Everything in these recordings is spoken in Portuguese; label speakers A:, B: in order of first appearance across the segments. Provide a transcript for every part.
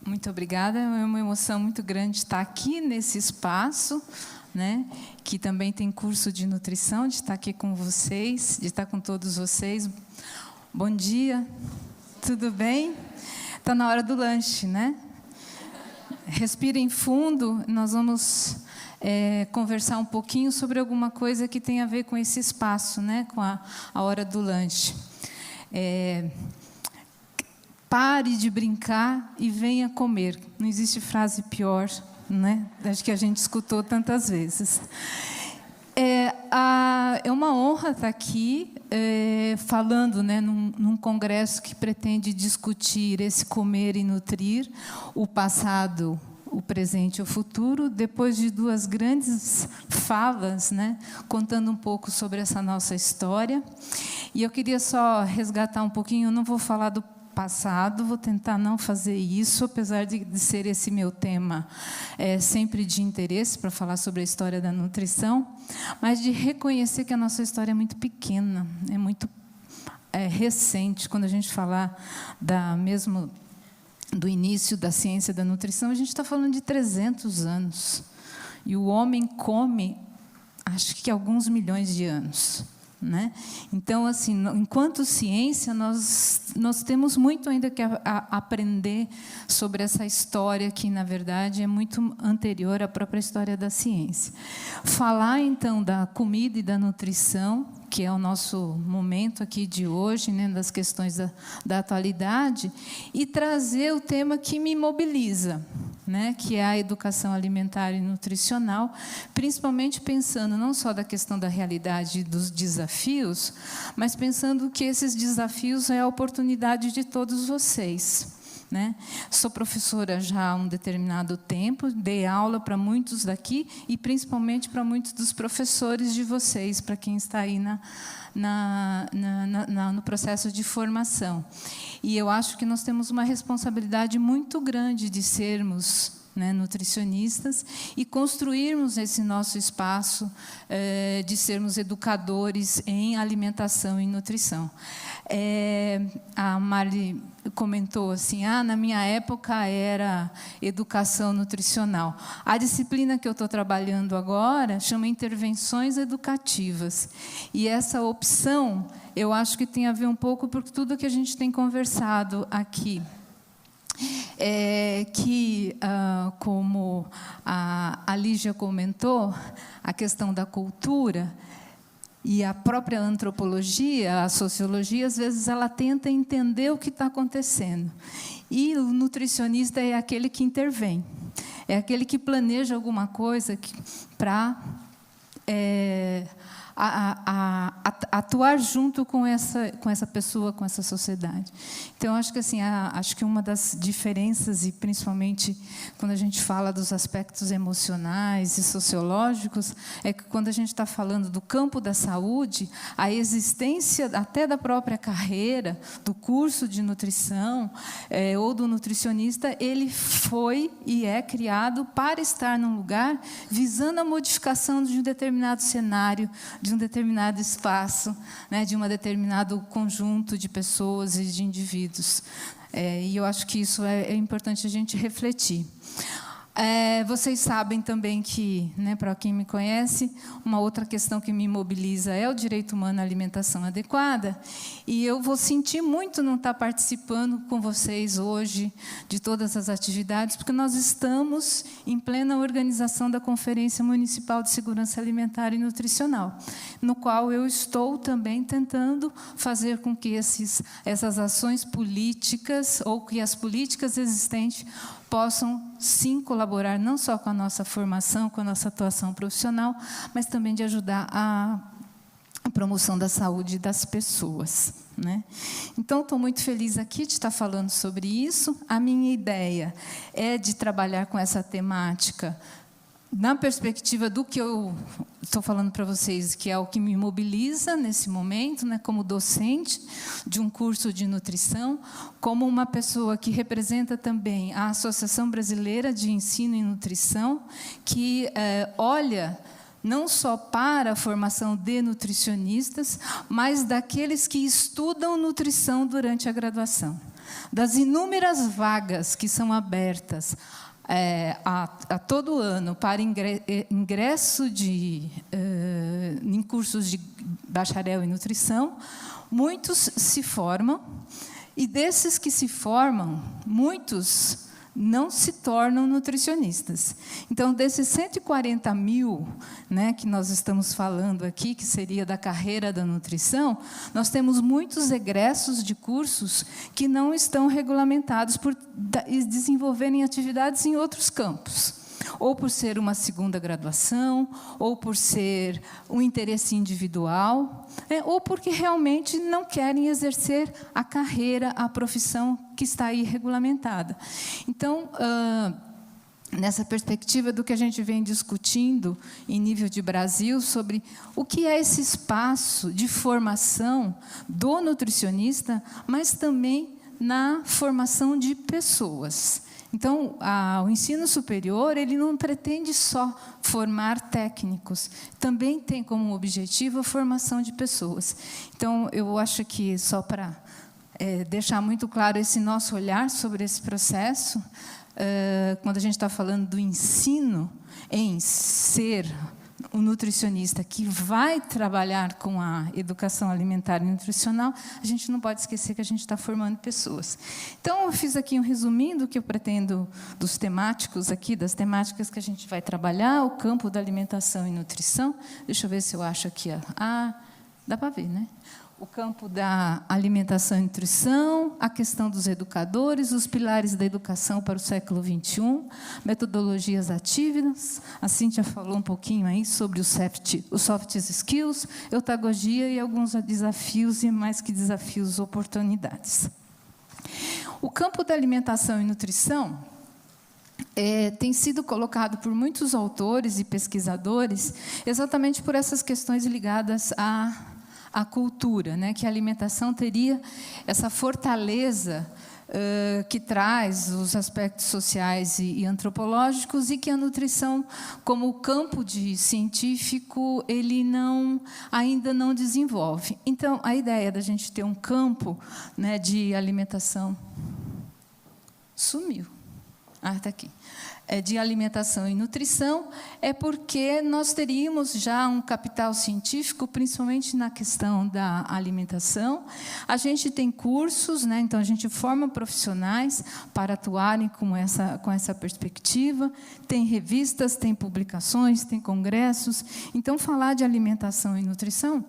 A: Muito obrigada. É uma emoção muito grande estar aqui nesse espaço, né, que também tem curso de nutrição, de estar aqui com vocês, de estar com todos vocês. Bom dia, tudo bem? Está na hora do lanche, né? Respirem fundo, nós vamos conversar um pouquinho sobre alguma coisa que tem a ver com esse espaço, né, com a hora do lanche. Pare de brincar e venha comer. Não existe frase pior, né? Acho que a gente escutou tantas vezes. É uma honra estar aqui falando, né, num congresso que pretende discutir esse comer e nutrir, o passado, o presente e o futuro, depois de duas grandes falas, né, contando um pouco sobre essa nossa história. E eu queria só resgatar um pouquinho, eu não vou falar do passado, vou tentar não fazer isso, apesar de ser esse meu tema sempre de interesse para falar sobre a história da nutrição, mas de reconhecer que a nossa história é muito pequena, é muito recente. Quando a gente falar mesmo do início da ciência da nutrição, a gente está falando de 300 anos. E o homem come, acho que alguns milhões de anos. Né? Então, assim, enquanto ciência, nós temos muito ainda que aprender sobre essa história que, na verdade, é muito anterior à própria história da ciência. Falar, então, da comida e da nutrição, que é o nosso momento aqui de hoje, né, das questões da atualidade, e trazer o tema que me mobiliza, né, que é a educação alimentar e nutricional, principalmente pensando não só da questão da realidade dos desafios, mas pensando que esses desafios é a oportunidade de todos vocês. Né? Sou professora já há um determinado tempo, dei aula para muitos daqui e principalmente para muitos dos professores de vocês, para quem está aí no processo de formação. E eu acho que nós temos uma responsabilidade muito grande de sermos, né, nutricionistas e construirmos esse nosso espaço de sermos educadores em alimentação e nutrição. A Mari comentou assim, na minha época era educação nutricional. A disciplina que eu estou trabalhando agora chama intervenções educativas. E essa opção, eu acho que tem a ver um pouco por tudo que a gente tem conversado aqui. Como a Lígia comentou, a questão da cultura e a própria antropologia, a sociologia, às vezes ela tenta entender o que está acontecendo. E o nutricionista é aquele que intervém, é aquele que planeja alguma coisa para atuar junto com essa pessoa, com essa sociedade. Então, acho que assim, acho que uma das diferenças, e principalmente quando a gente fala dos aspectos emocionais e sociológicos, é que quando a gente está falando do campo da saúde, a existência até da própria carreira, do curso de nutrição ou do nutricionista, ele foi e é criado para estar num lugar visando a modificação de um determinado cenário, de um determinado espaço, né, de um determinado conjunto de pessoas e de indivíduos. E eu acho que isso é importante a gente refletir. Vocês sabem também que, né, para quem me conhece, uma outra questão que me mobiliza é o direito humano à alimentação adequada, e eu vou sentir muito não estar participando com vocês hoje de todas as atividades, porque nós estamos em plena organização da Conferência Municipal de Segurança Alimentar e Nutricional, no qual eu estou também tentando fazer com que essas ações políticas, ou que as políticas existentes, possam, sim, colaborar não só com a nossa formação, com a nossa atuação profissional, mas também de ajudar a promoção da saúde das pessoas. Né? Então, estou muito feliz aqui de estar falando sobre isso. A minha ideia é de trabalhar com essa temática na perspectiva do que eu estou falando para vocês, que é o que me mobiliza nesse momento, né, como docente de um curso de nutrição, como uma pessoa que representa também a Associação Brasileira de Ensino em Nutrição, que olha não só para a formação de nutricionistas, mas daqueles que estudam nutrição durante a graduação. das inúmeras vagas que são abertas a todo ano para ingresso em cursos de bacharel em nutrição, muitos se formam, e desses que se formam, muitos não se tornam nutricionistas. Então, desses 140 mil, né, que nós estamos falando aqui, que seria da carreira da nutrição, nós temos muitos egressos de cursos que não estão regulamentados por desenvolverem atividades em outros campos, ou por ser uma segunda graduação, ou por ser um interesse individual, ou porque realmente não querem exercer a carreira, a profissão que está aí regulamentada. Então, nessa perspectiva do que a gente vem discutindo em nível de Brasil, sobre o que é esse espaço de formação do nutricionista, mas também na formação de pessoas. Então, o ensino superior, ele não pretende só formar técnicos, também tem como objetivo a formação de pessoas. Então, eu acho que, só para deixar muito claro esse nosso olhar sobre esse processo, quando a gente está falando do ensino em ser um nutricionista que vai trabalhar com a educação alimentar e nutricional, a gente não pode esquecer que a gente está formando pessoas. Então, eu fiz aqui um resuminho do que eu pretendo, dos temáticos aqui, das temáticas que a gente vai trabalhar, o campo da alimentação e nutrição. Deixa eu ver se eu acho aqui. Dá para ver, né? O campo da alimentação e nutrição, a questão dos educadores, os pilares da educação para o século XXI, metodologias ativas, a Cíntia falou um pouquinho aí sobre os soft skills, eutagogia e alguns desafios, e mais que desafios, oportunidades. O campo da alimentação e nutrição tem sido colocado por muitos autores e pesquisadores exatamente por essas questões ligadas à cultura, né? Que a alimentação teria essa fortaleza que traz os aspectos sociais e antropológicos, e que a nutrição, como campo de científico, ele ainda não desenvolve. Então, a ideia da gente ter um campo, né, de alimentação... Sumiu. Está aqui. De alimentação e nutrição, é porque nós teríamos já um capital científico, principalmente na questão da alimentação. A gente tem cursos, né, então a gente forma profissionais para atuarem com essa perspectiva, tem revistas, tem publicações, tem congressos. Então, falar de alimentação e nutrição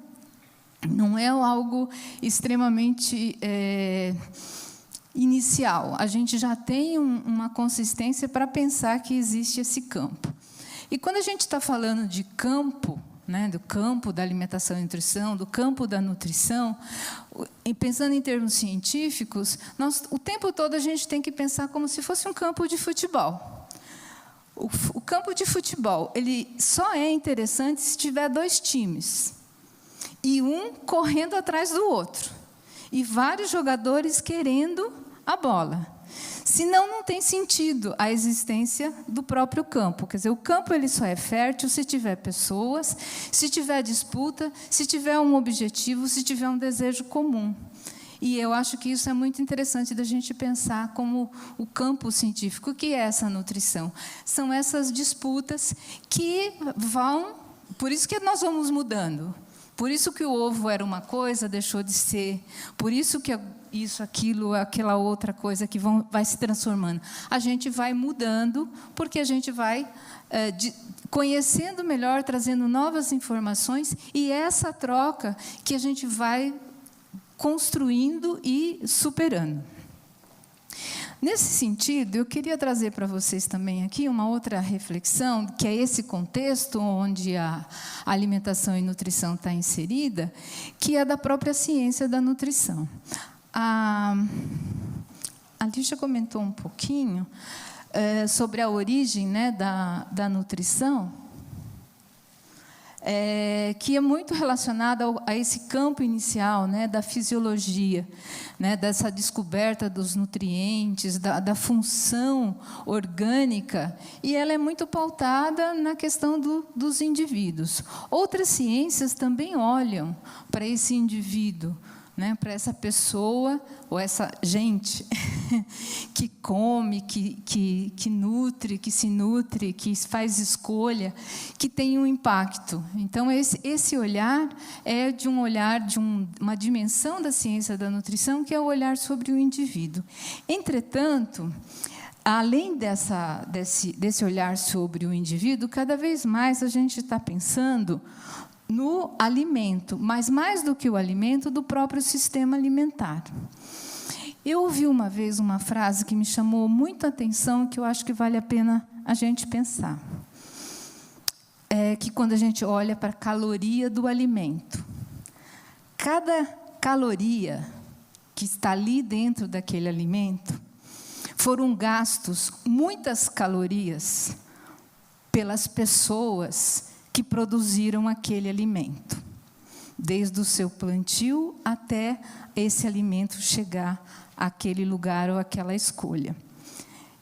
A: não é algo extremamente... inicial, a gente já tem uma consistência para pensar que existe esse campo. E quando a gente está falando de campo, né, do campo da alimentação e nutrição, do campo da nutrição, e pensando em termos científicos, o tempo todo a gente tem que pensar como se fosse um campo de futebol. O campo de futebol, ele só é interessante se tiver dois times, e um correndo atrás do outro, e vários jogadores querendo a bola. Senão, não tem sentido a existência do próprio campo. Quer dizer, o campo ele só é fértil se tiver pessoas, se tiver disputa, se tiver um objetivo, se tiver um desejo comum. E eu acho que isso é muito interessante da gente pensar como o campo científico. O que é essa nutrição? São essas disputas que vão... Por isso que nós vamos mudando. Por isso que o ovo era uma coisa, deixou de ser. Por isso que isso, aquilo, aquela outra coisa que vai se transformando. A gente vai mudando, porque a gente vai conhecendo melhor, trazendo novas informações, e essa troca que a gente vai construindo e superando. Nesse sentido, eu queria trazer para vocês também aqui uma outra reflexão, que é esse contexto onde a alimentação e nutrição está inserida, que é da própria ciência da nutrição. A Lígia comentou um pouquinho sobre a origem, né, da nutrição, que é muito relacionada a esse campo inicial, né, da fisiologia, né, dessa descoberta dos nutrientes, da função orgânica, e ela é muito pautada na questão dos indivíduos. Outras ciências também olham para esse indivíduo, né, para essa pessoa, ou essa gente, que come, que nutre, que se nutre, que faz escolha, que tem um impacto. Então, esse olhar é de um olhar, de uma dimensão da ciência da nutrição, que é o olhar sobre o indivíduo. Entretanto, além desse olhar sobre o indivíduo, cada vez mais a gente está pensando no alimento, mas mais do que o alimento, do próprio sistema alimentar. Eu ouvi uma vez uma frase que me chamou muito a atenção, que eu acho que vale a pena a gente pensar. É que quando a gente olha para a caloria do alimento, cada caloria que está ali dentro daquele alimento, foram gastos muitas calorias pelas pessoas que produziram aquele alimento, desde o seu plantio até esse alimento chegar àquele lugar ou àquela escolha.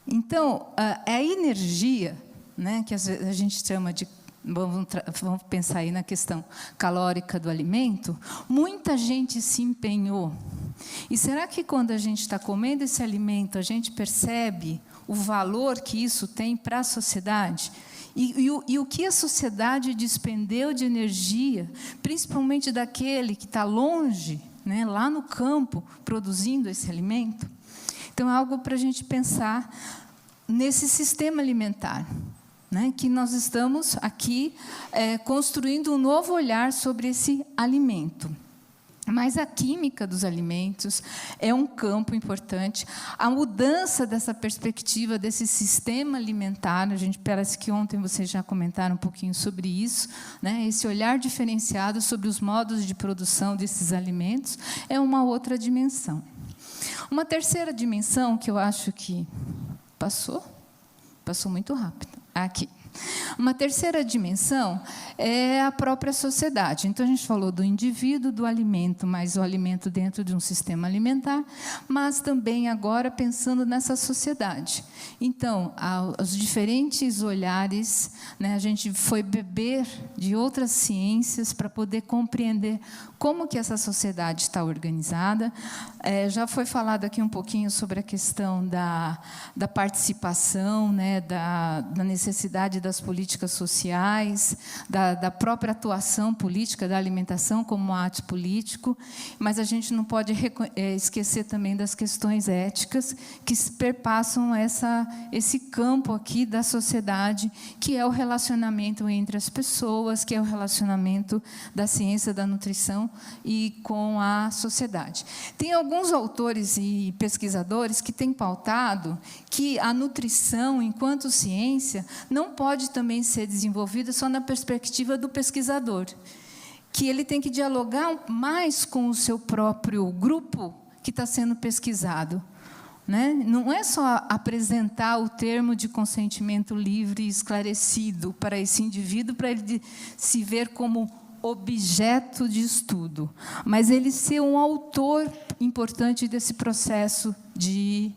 A: Então, a energia, né, que às vezes a gente chama de, vamos pensar aí na questão calórica do alimento, muita gente se empenhou. E será que quando a gente está comendo esse alimento, a gente percebe o valor que isso tem para a sociedade? E o que a sociedade despendeu de energia, principalmente daquele que está longe, né, lá no campo, produzindo esse alimento? Então, é algo para a gente pensar nesse sistema alimentar, né, que nós estamos aqui construindo um novo olhar sobre esse alimento. Mas a química dos alimentos é um campo importante. A mudança dessa perspectiva, desse sistema alimentar, a gente parece que ontem vocês já comentaram um pouquinho sobre isso, né? Esse olhar diferenciado sobre os modos de produção desses alimentos é uma outra dimensão. Uma terceira dimensão que eu acho que passou muito rápido, aqui. Uma terceira dimensão é a própria sociedade. Então, a gente falou do indivíduo, do alimento, mas o alimento dentro de um sistema alimentar, mas também agora pensando nessa sociedade. Então, os diferentes olhares, né, a gente foi beber de outras ciências para poder compreender como que essa sociedade está organizada. Já foi falado aqui um pouquinho sobre a questão da participação, né, da necessidade das políticas sociais, da própria atuação política, da alimentação como ato político, mas a gente não pode esquecer também das questões éticas que perpassam esse campo aqui da sociedade, que é o relacionamento entre as pessoas, que é o relacionamento da ciência da nutrição e com a sociedade. Tem alguns autores e pesquisadores que têm pautado que a nutrição, enquanto ciência, não pode também ser desenvolvida só na perspectiva do pesquisador, que ele tem que dialogar mais com o seu próprio grupo que está sendo pesquisado, né? Não é só apresentar o termo de consentimento livre e esclarecido para esse indivíduo, para ele se ver como objeto de estudo, mas ele ser um autor importante desse processo de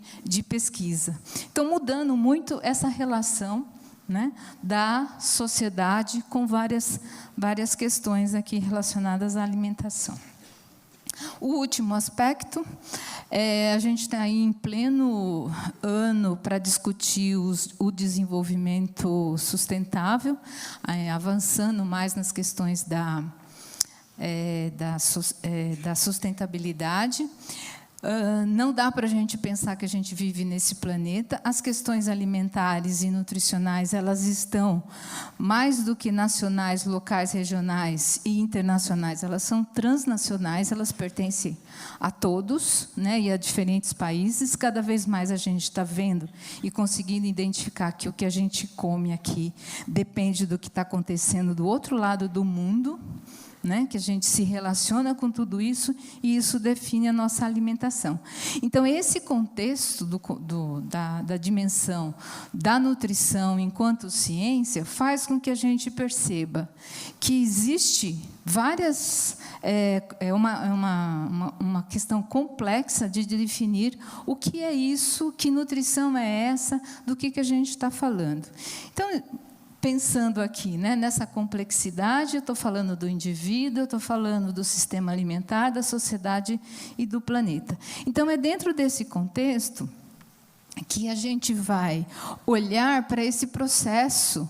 A: pesquisa. Então, mudando muito essa relação, né, da sociedade com várias questões aqui relacionadas à alimentação. O último aspecto, a gente está aí em pleno ano para discutir o desenvolvimento sustentável, avançando mais nas questões da sustentabilidade. Não dá para a gente pensar que a gente vive nesse planeta. As questões alimentares e nutricionais, elas estão mais do que nacionais, locais, regionais e internacionais. Elas são transnacionais, elas pertencem a todos, né, e a diferentes países. Cada vez mais a gente está vendo e conseguindo identificar que o que a gente come aqui depende do que está acontecendo do outro lado do mundo, né, que a gente se relaciona com tudo isso, e isso define a nossa alimentação. Então, esse contexto da dimensão da nutrição enquanto ciência faz com que a gente perceba que existe várias... uma questão complexa de definir o que é isso, que nutrição é essa, do que a gente está falando. Então, pensando aqui, né, nessa complexidade, eu estou falando do indivíduo, eu estou falando do sistema alimentar, da sociedade e do planeta. Então, é dentro desse contexto que a gente vai olhar para esse processo,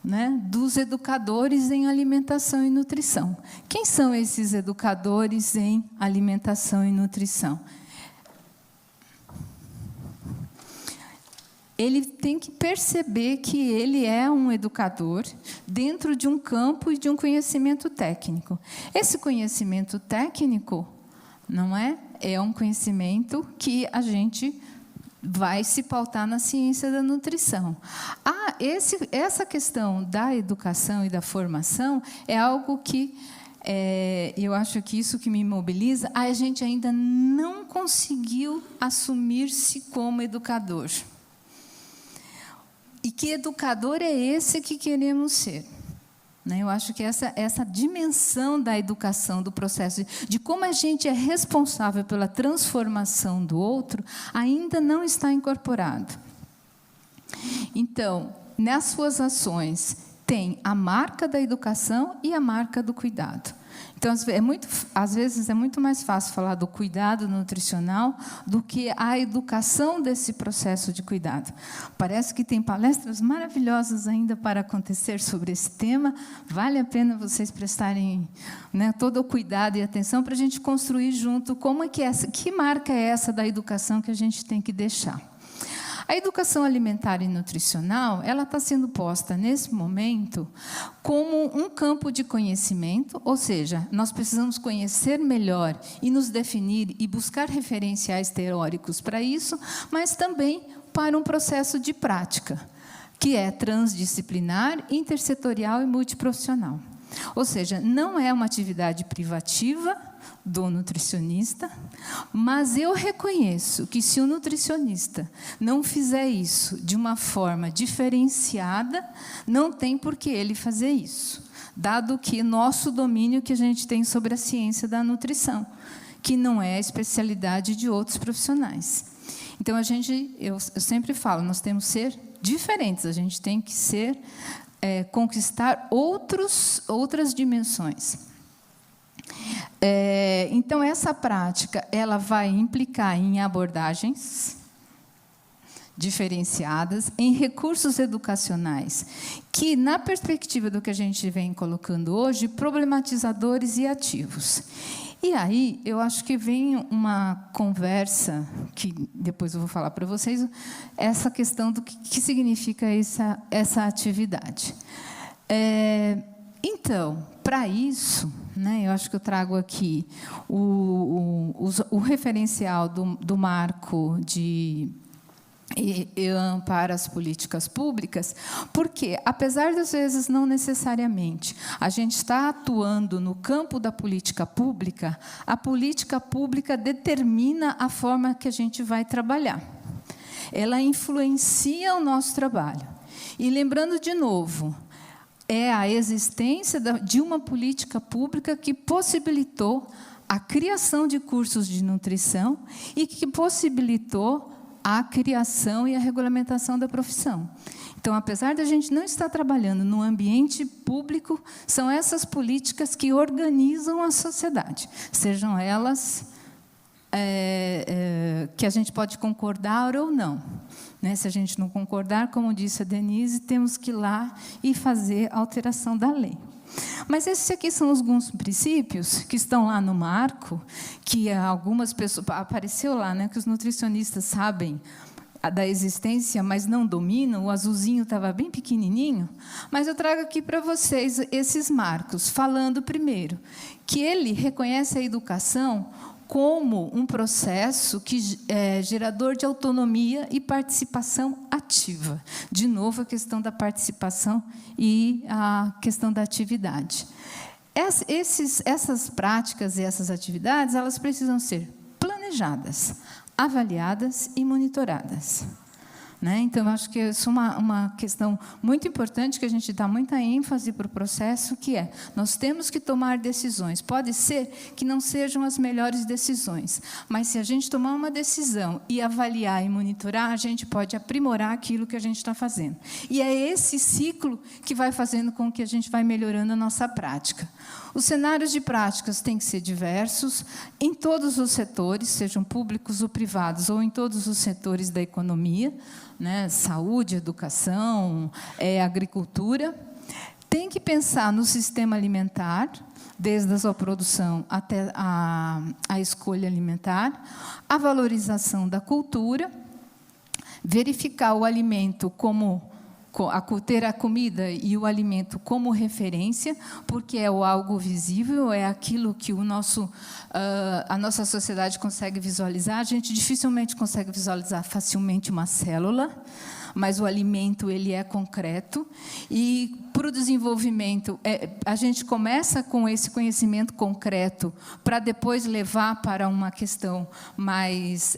A: né, dos educadores em alimentação e nutrição. Quem são esses educadores em alimentação e nutrição? Ele tem que perceber que ele é um educador dentro de um campo e de um conhecimento técnico. Esse conhecimento técnico, não é? É um conhecimento que a gente vai se pautar na ciência da nutrição. Essa questão da educação e da formação é algo que eu acho que isso que me mobiliza, a gente ainda não conseguiu assumir-se como educador. E que educador é esse que queremos ser? Eu acho que essa dimensão da educação, do processo, de como a gente é responsável pela transformação do outro, ainda não está incorporado. Então, nas suas ações, tem a marca da educação e a marca do cuidado. Então, às vezes, é muito mais fácil falar do cuidado nutricional do que a educação desse processo de cuidado. Parece que tem palestras maravilhosas ainda para acontecer sobre esse tema. Vale a pena vocês prestarem, né, todo o cuidado e atenção para a gente construir junto que marca é essa da educação que a gente tem que deixar. A educação alimentar e nutricional, ela está sendo posta, nesse momento, como um campo de conhecimento, ou seja, nós precisamos conhecer melhor e nos definir e buscar referenciais teóricos para isso, mas também para um processo de prática, que é transdisciplinar, intersetorial e multiprofissional. Ou seja, não é uma atividade privativa do nutricionista, mas eu reconheço que se o nutricionista não fizer isso de uma forma diferenciada, não tem por que ele fazer isso, dado que nosso domínio que a gente tem sobre a ciência da nutrição, que não é a especialidade de outros profissionais. Então, eu sempre falo, nós temos que ser diferentes, a gente tem que conquistar outras dimensões. Então, essa prática ela vai implicar em abordagens diferenciadas, em recursos educacionais, que, na perspectiva do que a gente vem colocando hoje, problematizadores e ativos. E aí, eu acho que vem uma conversa, que depois eu vou falar para vocês, essa questão do que significa essa atividade. Então, para isso, né, eu acho que eu trago aqui o referencial do marco de EAM para as políticas públicas, porque, apesar das vezes não necessariamente a gente está atuando no campo da política pública, a política pública determina a forma que a gente vai trabalhar. Ela influencia o nosso trabalho. E lembrando de novo, é a existência de uma política pública que possibilitou a criação de cursos de nutrição e que possibilitou a criação e a regulamentação da profissão. Então, apesar de a gente não estar trabalhando no ambiente público, são essas políticas que organizam a sociedade, sejam elas que a gente pode concordar ou não. Né? Se a gente não concordar, como disse a Denise, temos que ir lá e fazer a alteração da lei. Mas esses aqui são alguns princípios que estão lá no marco, que algumas pessoas... Apareceu lá, né, que os nutricionistas sabem da existência, mas não dominam. O azulzinho estava bem pequenininho. Mas eu trago aqui para vocês esses marcos, falando primeiro que ele reconhece a educação como um processo que é gerador de autonomia e participação ativa. De novo, a questão da participação e a questão da atividade. Essas práticas e essas atividades, elas precisam ser planejadas, avaliadas e monitoradas. né? Então, eu acho que isso é uma questão muito importante, que a gente dá muita ênfase para o processo, que é, nós temos que tomar decisões. Pode ser que não sejam as melhores decisões, mas se a gente tomar uma decisão e avaliar e monitorar, a gente pode aprimorar aquilo que a gente está fazendo. E é esse ciclo que vai fazendo com que a gente vai melhorando a nossa prática. Os cenários de práticas têm que ser diversos, em todos os setores, sejam públicos ou privados, ou em todos os setores da economia, né, saúde, educação, agricultura. Tem que pensar no sistema alimentar, desde a sua produção até a escolha alimentar, a valorização da cultura, verificar o alimento como ter a comida e o alimento como referência, porque é o algo visível, é aquilo que a nossa sociedade consegue visualizar. A gente dificilmente consegue visualizar facilmente uma célula, mas o alimento ele é concreto. E, para o desenvolvimento, a gente começa com esse conhecimento concreto para depois levar para uma questão mais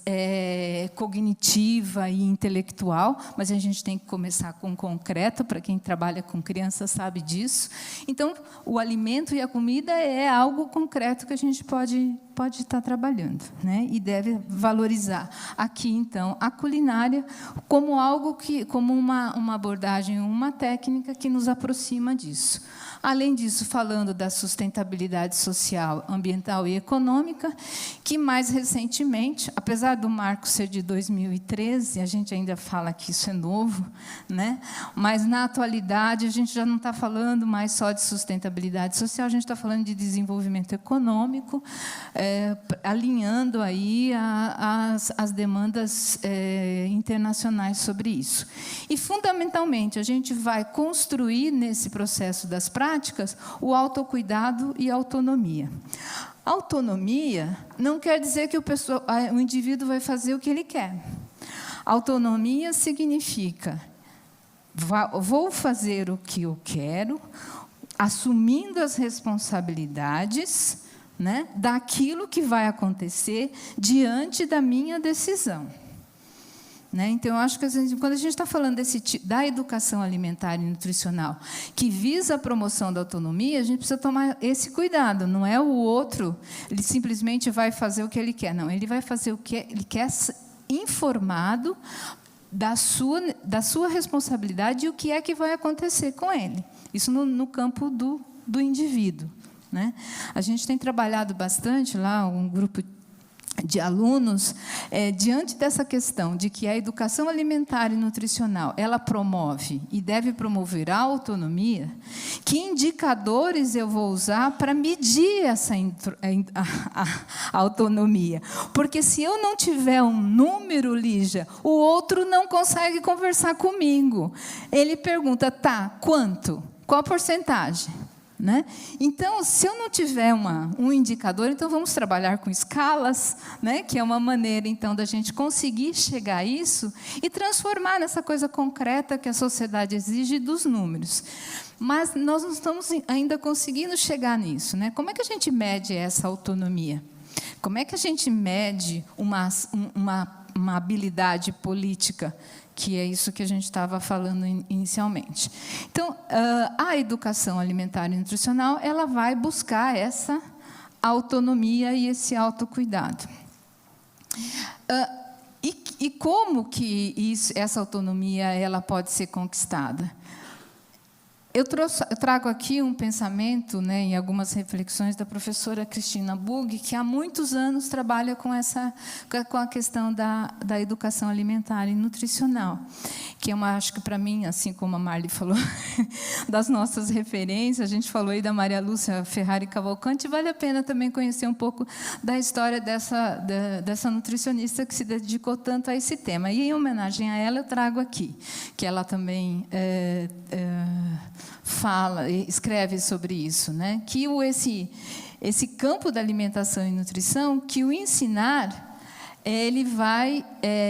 A: cognitiva e intelectual, mas a gente tem que começar com o concreto, para quem trabalha com crianças sabe disso. Então, o alimento e a comida é algo concreto que a gente pode estar trabalhando, né? E deve valorizar. Aqui, então, a culinária como algo como uma abordagem, uma técnica que nos aproxima disso. Além disso, falando da sustentabilidade social, ambiental e econômica, que mais recentemente, apesar do marco ser de 2013, a gente ainda fala que isso é novo, né? Mas, na atualidade, a gente já não está falando mais só de sustentabilidade social, a gente está falando de desenvolvimento econômico, alinhando aí as demandas internacionais sobre isso. E, fundamentalmente, a gente vai construir, nesse processo das práticas, o autocuidado e a autonomia. Autonomia não quer dizer que o indivíduo vai fazer o que ele quer. Autonomia significa, vou fazer o que eu quero, assumindo as responsabilidades, né, daquilo que vai acontecer diante da minha decisão. Né? Então, eu acho que quando a gente está falando da educação alimentar e nutricional, que visa a promoção da autonomia, a gente precisa tomar esse cuidado. Não é o outro, ele simplesmente vai fazer o que ele quer. Não, ele vai fazer o que ele quer, informado da sua responsabilidade e o que é que vai acontecer com ele. Isso no campo do indivíduo. Né? A gente tem trabalhado bastante lá, um grupo de alunos, diante dessa questão de que a educação alimentar e nutricional, ela promove e deve promover a autonomia, que indicadores eu vou usar para medir essa a autonomia? Porque se eu não tiver um número, Lígia, o outro não consegue conversar comigo. Ele pergunta, tá, quanto? Qual a porcentagem? Né? Então, se eu não tiver um indicador, então vamos trabalhar com escalas, né? Que é uma maneira, então, da gente conseguir chegar a isso e transformar nessa coisa concreta que a sociedade exige dos números. Mas nós não estamos ainda conseguindo chegar nisso. Né? Como é que a gente mede essa autonomia? Como é que a gente mede uma habilidade política, que é isso que a gente estava falando inicialmente? Então, a educação alimentar e nutricional, ela vai buscar essa autonomia e esse autocuidado. E como que essa autonomia ela pode ser conquistada? Eu trago aqui um pensamento, né, em algumas reflexões da professora Cristina Bugg, que há muitos anos trabalha com a questão da educação alimentar e nutricional, que acho que, para mim, assim como a Marli falou, das nossas referências, a gente falou aí da Maria Lúcia Ferrari Cavalcante, vale a pena também conhecer um pouco da história dessa nutricionista que se dedicou tanto a esse tema. E, em homenagem a ela, eu trago aqui, que ela também escreve sobre isso, né? Que esse campo da alimentação e nutrição, que o ensinar ele vai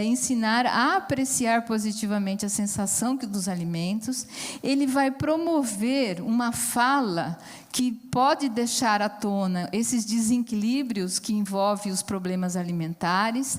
A: ensinar a apreciar positivamente a sensação dos alimentos, ele vai promover uma fala que pode deixar à tona esses desequilíbrios que envolvem os problemas alimentares,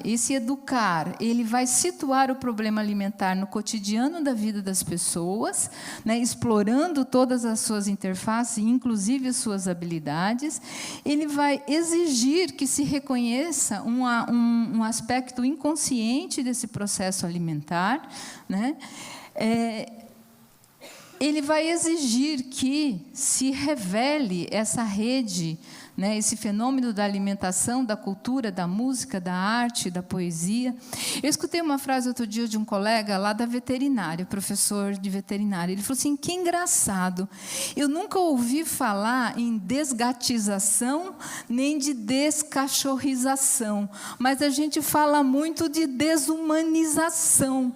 A: esse educar, ele vai situar o problema alimentar no cotidiano da vida das pessoas, né, explorando todas as suas interfaces, inclusive as suas habilidades, ele vai exigir que se reconheça um aspecto inconsciente desse processo alimentar, né? Ele vai exigir que se revele essa rede, né, esse fenômeno da alimentação, da cultura, da música, da arte, da poesia. Eu escutei uma frase outro dia de um colega lá da veterinária, professor de veterinária. Ele falou assim: que engraçado, eu nunca ouvi falar em desgatização nem de descachorrização, mas a gente fala muito de desumanização.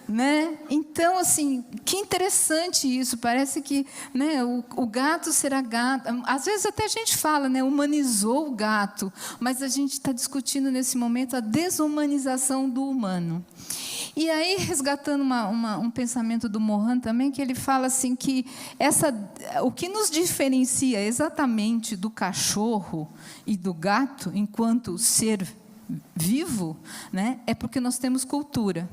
A: Né? Então, assim, que interessante isso. Parece que, né, o gato será gato. Às vezes até a gente fala, né, humanizou o gato, mas a gente está discutindo nesse momento a desumanização do humano. E aí, resgatando um pensamento do Mohan também, que ele fala assim que o que nos diferencia exatamente do cachorro e do gato, enquanto ser vivo, né, é porque nós temos cultura.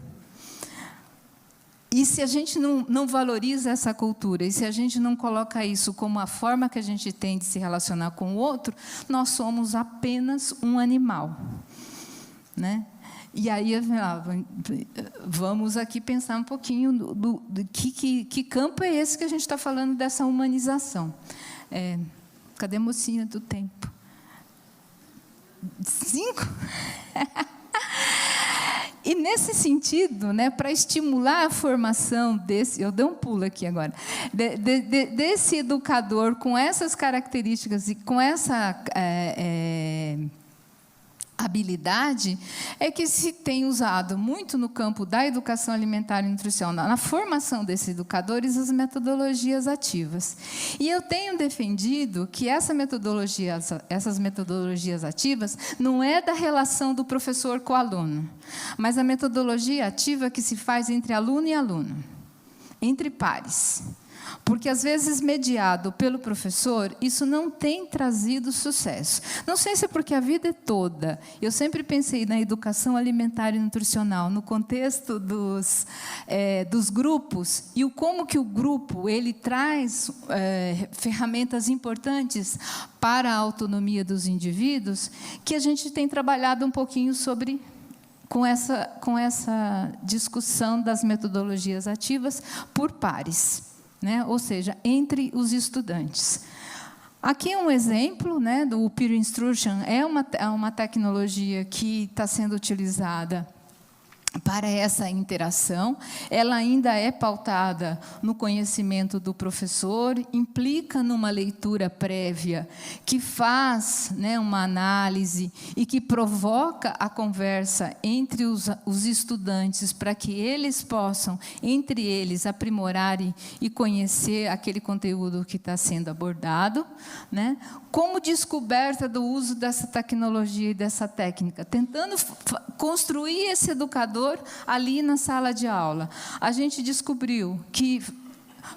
A: E se a gente não valoriza essa cultura, e se a gente não coloca isso como a forma que a gente tem de se relacionar com o outro, nós somos apenas um animal. Né? E aí, vamos aqui pensar um pouquinho do que campo é esse que a gente está falando dessa humanização. Cadê a mocinha do tempo? 5? E, nesse sentido, né, para estimular a formação desse... Eu dei um pulo aqui agora. Desse educador com essas características e com essa habilidade, é que se tem usado muito no campo da educação alimentar e nutricional, na formação desses educadores, as metodologias ativas. E eu tenho defendido que essas metodologias ativas não é da relação do professor com o aluno, mas a metodologia ativa que se faz entre aluno e aluno, entre pares. Porque, às vezes, mediado pelo professor, isso não tem trazido sucesso. Não sei se é porque a vida é toda. Eu sempre pensei na educação alimentar e nutricional, no contexto dos grupos, e como que o grupo ele traz ferramentas importantes para a autonomia dos indivíduos, que a gente tem trabalhado um pouquinho com essa discussão das metodologias ativas por pares. Né? Ou seja, entre os estudantes. Aqui é um exemplo, né, do Peer Instruction, é uma tecnologia que está sendo utilizada para essa interação. Ela ainda é pautada no conhecimento do professor, implica numa leitura prévia que faz, né, uma análise e que provoca a conversa entre os estudantes para que eles possam, entre eles, aprimorar e conhecer aquele conteúdo que está sendo abordado, né, como descoberta do uso dessa tecnologia e dessa técnica, tentando construir esse educador ali na sala de aula. A gente descobriu que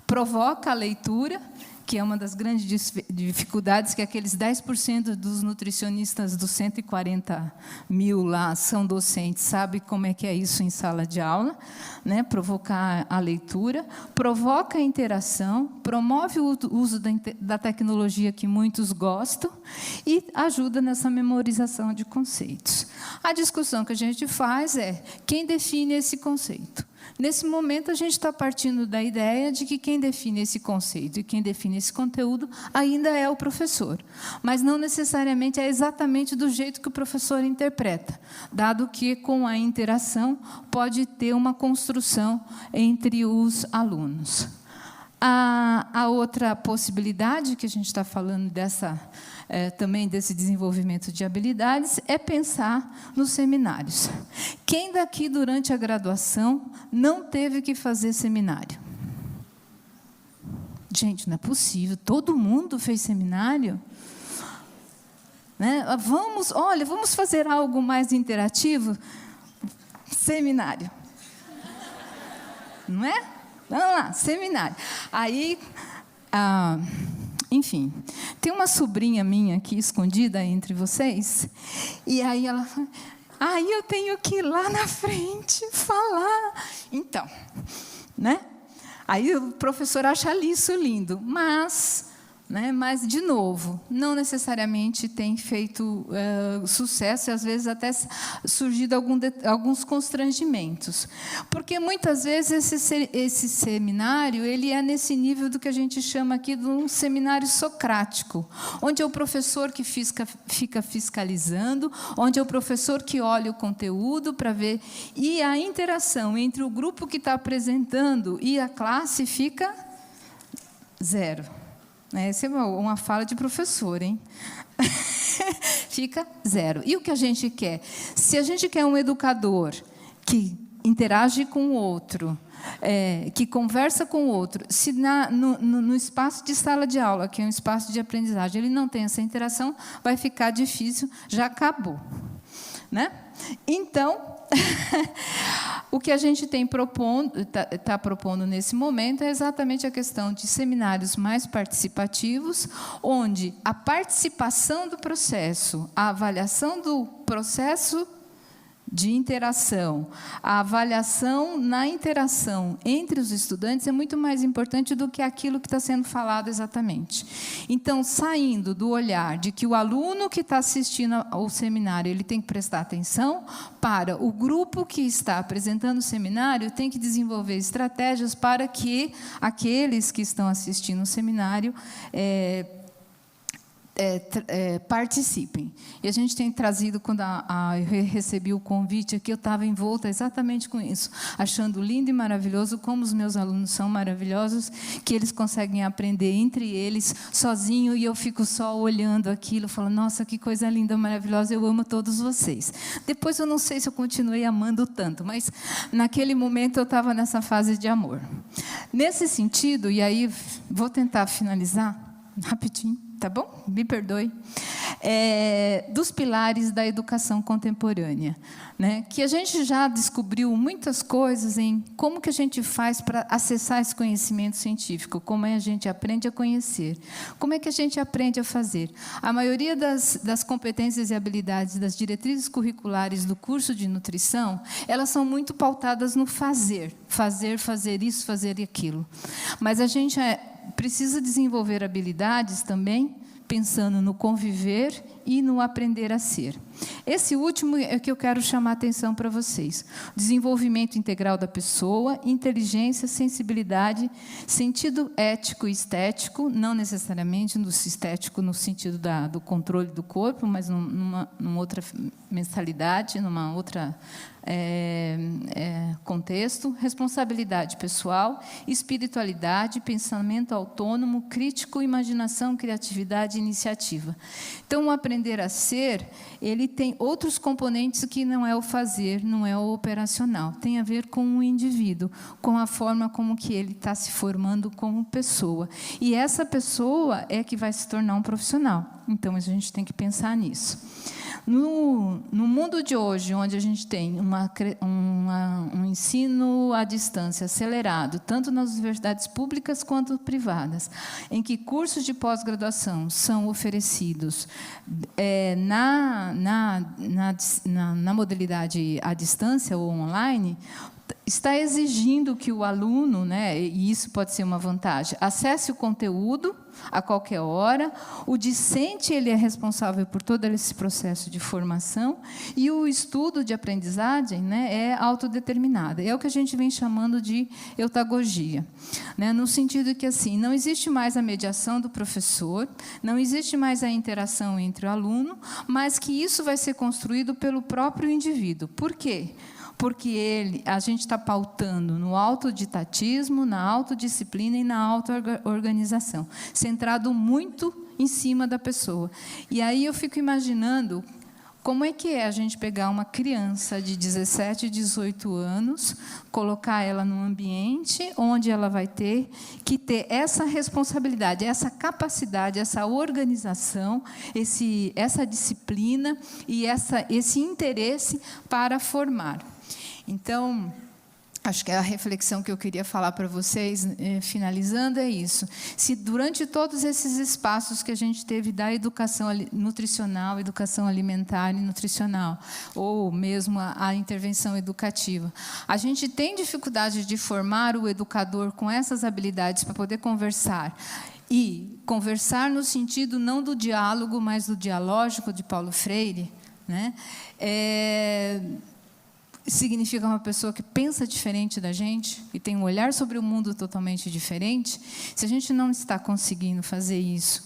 A: provoca a leitura, que é uma das grandes dificuldades, que aqueles 10% dos nutricionistas dos 140 mil lá são docentes, sabe como é que é isso em sala de aula, né? Provocar a leitura, provoca a interação, promove o uso da tecnologia que muitos gostam e ajuda nessa memorização de conceitos. A discussão que a gente faz é quem define esse conceito. Nesse momento, a gente está partindo da ideia de que quem define esse conceito e quem define esse conteúdo ainda é o professor, mas não necessariamente é exatamente do jeito que o professor interpreta, dado que, com a interação, pode ter uma construção entre os alunos. A outra possibilidade, que a gente está falando também desse desenvolvimento de habilidades, é pensar nos seminários. Quem daqui, durante a graduação, não teve que fazer seminário? Gente, não é possível. Todo mundo fez seminário? Né? Vamos fazer algo mais interativo? Seminário. Não é? Vamos lá, seminário. Aí, enfim, tem uma sobrinha minha aqui escondida entre vocês, e aí ela fala, aí eu tenho que ir lá na frente falar. Então, né? Aí o professor acha isso lindo, mas, de novo, não necessariamente tem feito sucesso e, às vezes, até surgido alguns constrangimentos. Porque, muitas vezes, esse seminário ele é nesse nível do que a gente chama aqui de um seminário socrático, onde é o professor que fica fiscalizando, onde é o professor que olha o conteúdo para ver, e a interação entre o grupo que está apresentando e a classe fica zero. Essa é uma fala de professor, hein? Fica zero. E o que a gente quer? Se a gente quer um educador que interage com o outro, que conversa com o outro, se no espaço de sala de aula, que é um espaço de aprendizagem, ele não tem essa interação, vai ficar difícil, já acabou. Né? Então, o que a gente está propondo nesse momento é exatamente a questão de seminários mais participativos, onde a participação do processo, a avaliação do processo de interação, a avaliação na interação entre os estudantes é muito mais importante do que aquilo que está sendo falado exatamente. Então, saindo do olhar de que o aluno que está assistindo ao seminário ele tem que prestar atenção, para o grupo que está apresentando o seminário tem que desenvolver estratégias para que aqueles que estão assistindo o seminário participem. E a gente tem trazido, quando eu recebi o convite aqui, eu estava envolta exatamente com isso, achando lindo e maravilhoso como os meus alunos são maravilhosos, que eles conseguem aprender entre eles, sozinho, e eu fico só olhando aquilo, falando, nossa, que coisa linda, maravilhosa, eu amo todos vocês. Depois eu não sei se eu continuei amando tanto, mas naquele momento eu estava nessa fase de amor. Nesse sentido, e aí vou tentar finalizar rapidinho, tá bom? Me perdoe. Dos pilares da educação contemporânea, né? Que a gente já descobriu muitas coisas em como que a gente faz para acessar esse conhecimento científico, como é que a gente aprende a conhecer, como é que a gente aprende a fazer. A maioria das competências e habilidades das diretrizes curriculares do curso de nutrição, elas são muito pautadas no fazer isso, fazer aquilo. Mas a gente precisa desenvolver habilidades também, pensando no conviver e no aprender a ser. Esse último é o que eu quero chamar a atenção para vocês. Desenvolvimento integral da pessoa, inteligência, sensibilidade, sentido ético e estético, não necessariamente no estético no sentido do controle do corpo, mas numa outra mentalidade, numa outra contexto, responsabilidade pessoal, espiritualidade, pensamento autônomo, crítico, imaginação, criatividade e iniciativa. Então, o aprender a ser, ele tem outros componentes que não é o fazer, não é o operacional. Tem a ver com o indivíduo, com a forma como que ele está se formando como pessoa. E essa pessoa é que vai se tornar um profissional. Então, a gente tem que pensar nisso. No mundo de hoje, onde a gente tem um ensino à distância acelerado, tanto nas universidades públicas quanto privadas, em que cursos de pós-graduação são oferecidos na modalidade à distância ou online, está exigindo que o aluno, e isso pode ser uma vantagem, acesse o conteúdo a qualquer hora, o discente ele é responsável por todo esse processo de formação, e o estudo de aprendizagem é autodeterminado. É o que a gente vem chamando de eutagogia, no sentido que assim, não existe mais a mediação do professor, não existe mais a interação entre o aluno, mas que isso vai ser construído pelo próprio indivíduo. Por quê? Porque a gente está pautando no autodidatismo, na autodisciplina e na auto-organização, centrado muito em cima da pessoa. E aí eu fico imaginando Como é que é a gente pegar uma criança de 17, 18 anos, colocar ela num ambiente onde ela vai ter que ter essa responsabilidade, essa capacidade, essa organização, essa disciplina e esse interesse para formar. Então, acho que a reflexão que eu queria falar para vocês, finalizando, é isso. Se durante todos esses espaços que a gente teve da educação nutricional, educação alimentar e nutricional, ou mesmo a intervenção educativa, a gente tem dificuldade de formar o educador com essas habilidades para poder conversar, e conversar no sentido não do diálogo, mas do dialógico de Paulo Freire, né? Significa uma pessoa que pensa diferente da gente e tem um olhar sobre o mundo totalmente diferente. Se a gente não está conseguindo fazer isso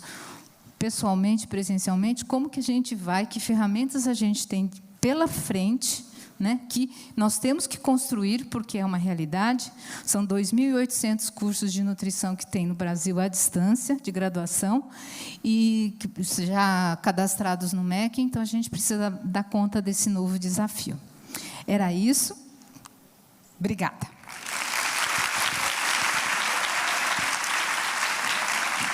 A: pessoalmente, presencialmente, como que a gente vai, que ferramentas a gente tem pela frente, né, que nós temos que construir, porque é uma realidade. São 2.800 cursos de nutrição que tem no Brasil à distância, de graduação, e já cadastrados no MEC, então a gente precisa dar conta desse novo desafio. Era isso. Obrigada.